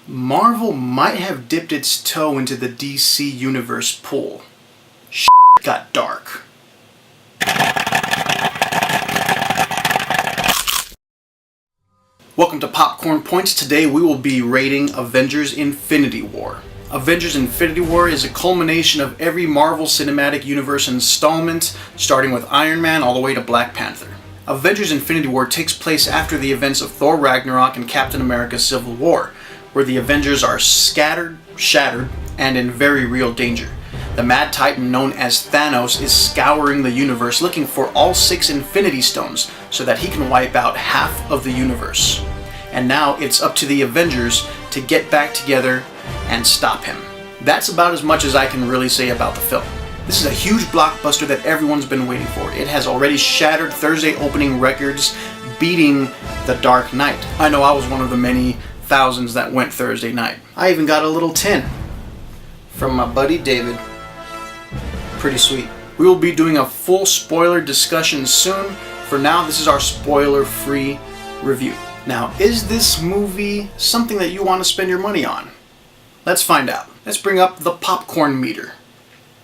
Marvel might have dipped its toe into the DC Universe pool. Shit got dark. Welcome to Popcorn Points. Today we will be rating Avengers Infinity War. Avengers Infinity War is a culmination of every Marvel Cinematic Universe installment, starting with Iron Man all the way to Black Panther. Avengers Infinity War takes place after the events of Thor Ragnarok and Captain America Civil War, where the Avengers are scattered, shattered, and in very real danger. The Mad Titan known as THANOS is scouring the universe looking for all 6 Infinity Stones so that he can wipe out half of the universe. And now it's up to the Avengers to get back together and stop him. That's about as much as I can really say about the film. This is a huge blockbuster that everyone's been waiting for. It has already shattered Thursday opening records, beating The Dark Knight. I know I was one of the many thousands that went Thursday night. I even got a little tin from my buddy David. Pretty sweet. We will be doing a full spoiler discussion soon. For now, this is our spoiler-free review. Now, is this movie something that you want to spend your money on? Let's find out. Let's bring up the popcorn meter.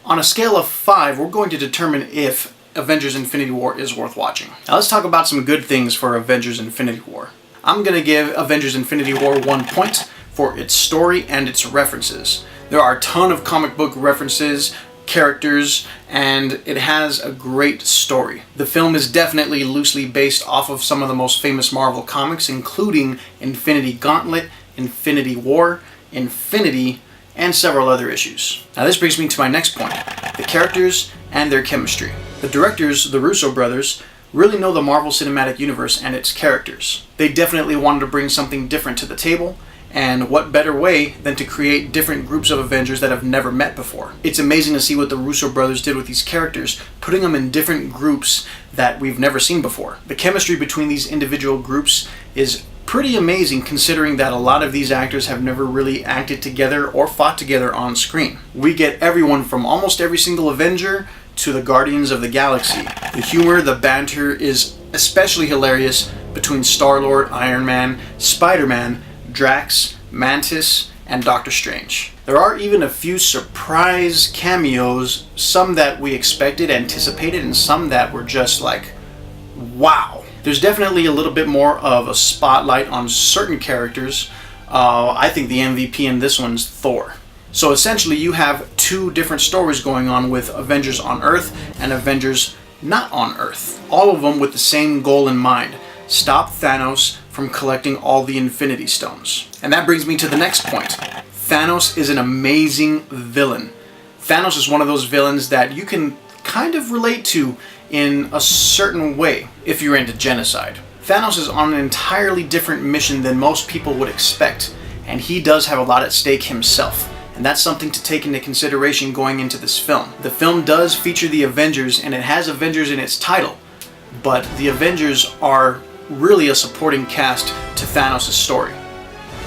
On a scale of 5, we're going to determine if Avengers Infinity War is worth watching. Now let's talk about some good things for Avengers Infinity War. I'm going to give Avengers Infinity War 1 point for its story and its references. There are a ton of comic book references, characters, and it has a great story. The film is definitely loosely based off of some of the most famous Marvel comics, including Infinity Gauntlet, Infinity War, Infinity, and several other issues. Now this brings me to my next point, the characters and their chemistry. The directors, the Russo brothers, really know the Marvel Cinematic Universe and its characters. They definitely wanted to bring something different to the table, and what better way than to create different groups of Avengers that have never met before. It's amazing to see what the Russo brothers did with these characters, putting them in different groups that we've never seen before. The chemistry between these individual groups is pretty amazing considering that a lot of these actors have never really acted together or fought together on screen. We get everyone from almost every single Avenger to the Guardians of the Galaxy. The humor, the banter is especially hilarious between Star-Lord, Iron Man, Spider-Man, Drax, Mantis, and Doctor Strange. There are even a few surprise cameos, some that we expected, anticipated, and some that were just like, wow. There's definitely a little bit more of a spotlight on certain characters. I think the MVP in this one's Thor. So essentially you have 2 different stories going on with Avengers on Earth and Avengers not on Earth. All of them with the same goal in mind. Stop Thanos from collecting all the Infinity Stones. And that brings me to the next point. Thanos is an amazing villain. Thanos is one of those villains that you can kind of relate to in a certain way if you're into genocide. Thanos is on an entirely different mission than most people would expect, and he does have a lot at stake himself, and that's something to take into consideration going into this film. The film does feature the Avengers, and it has Avengers in its title, but the Avengers are really a supporting cast to Thanos' story.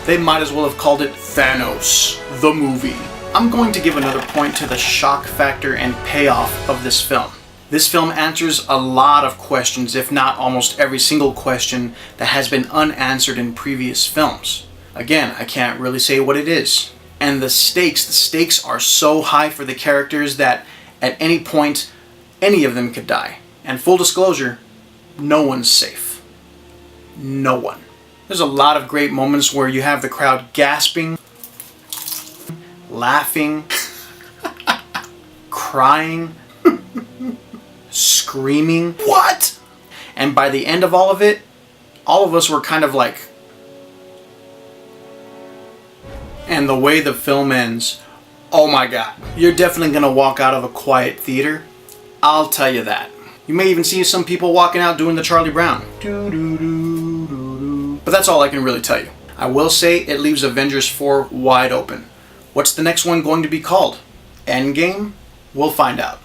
They might as well have called it Thanos, the movie. I'm going to give another point to the shock factor and payoff of this film. This film answers a lot of questions, if not almost every single question that has been unanswered in previous films. Again, I can't really say what it is. And the stakes are so high for the characters that at any point, any of them could die. And full disclosure, no one's safe. No one. There's a lot of great moments where you have the crowd gasping, laughing, crying, screaming, what? And by the end of all of it, all of us were kind of like, and the way the film ends, oh my god. You're definitely gonna walk out of a quiet theater, I'll tell you that. You may even see some people walking out doing the Charlie Brown. But that's all I can really tell you. I will say it leaves Avengers 4 wide open. What's the next one going to be called? Endgame? We'll find out.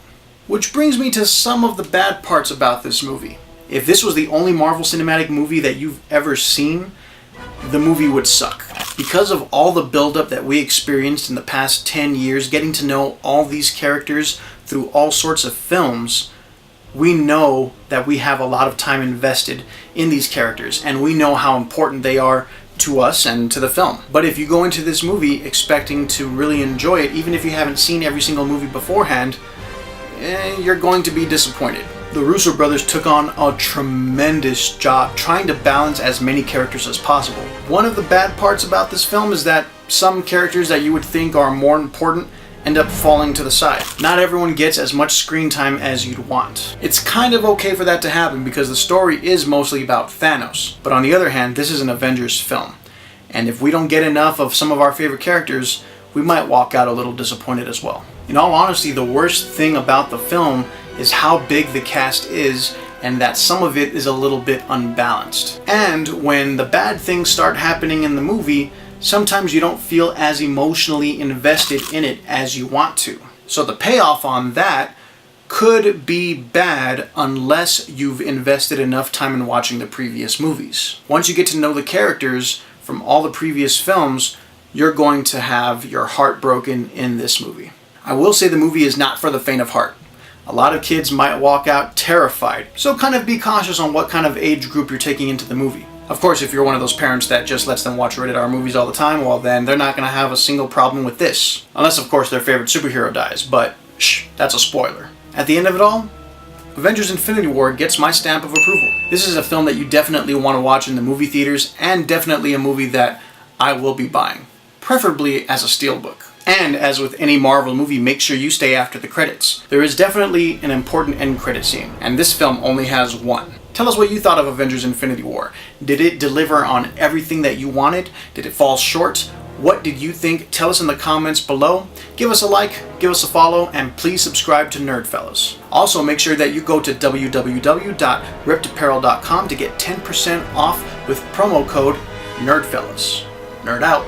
Which brings me to some of the bad parts about this movie. If this was the only Marvel Cinematic movie that you've ever seen, the movie would suck. Because of all the buildup that we experienced in the past 10 years, getting to know all these characters through all sorts of films, we know that we have a lot of time invested in these characters, and we know how important they are to us and to the film. But if you go into this movie expecting to really enjoy it, even if you haven't seen every single movie beforehand, you're going to be disappointed. The Russo brothers took on a tremendous job trying to balance as many characters as possible. One of the bad parts about this film is that some characters that you would think are more important end up falling to the side. Not everyone gets as much screen time as you'd want. It's kind of okay for that to happen because the story is mostly about Thanos. But on the other hand, this is an Avengers film. And if we don't get enough of some of our favorite characters, we might walk out a little disappointed as well. In all honesty, the worst thing about the film is how big the cast is and that some of it is a little bit unbalanced. And when the bad things start happening in the movie, sometimes you don't feel as emotionally invested in it as you want to. So the payoff on that could be bad unless you've invested enough time in watching the previous movies. Once you get to know the characters from all the previous films, you're going to have your heart broken in this movie. I will say the movie is not for the faint of heart. A lot of kids might walk out terrified, so kind of be cautious on what kind of age group you're taking into the movie. Of course, if you're one of those parents that just lets them watch rated R movies all the time, well then they're not going to have a single problem with this. Unless, of course, their favorite superhero dies, but shh, that's a spoiler. At the end of it all, Avengers Infinity War gets my stamp of approval. This is a film that you definitely want to watch in the movie theaters, and definitely a movie that I will be buying. Preferably as a steelbook. And as with any Marvel movie, make sure you stay after the credits. There is definitely an important end credit scene, and this film only has one. Tell us what you thought of Avengers Infinity War. Did it deliver on everything that you wanted? Did it fall short? What did you think? Tell us in the comments below. Give us a like, give us a follow, and please subscribe to NerdFellas. Also, make sure that you go to www.riptapparel.com to get 10% off with promo code NerdFellas. Nerd out.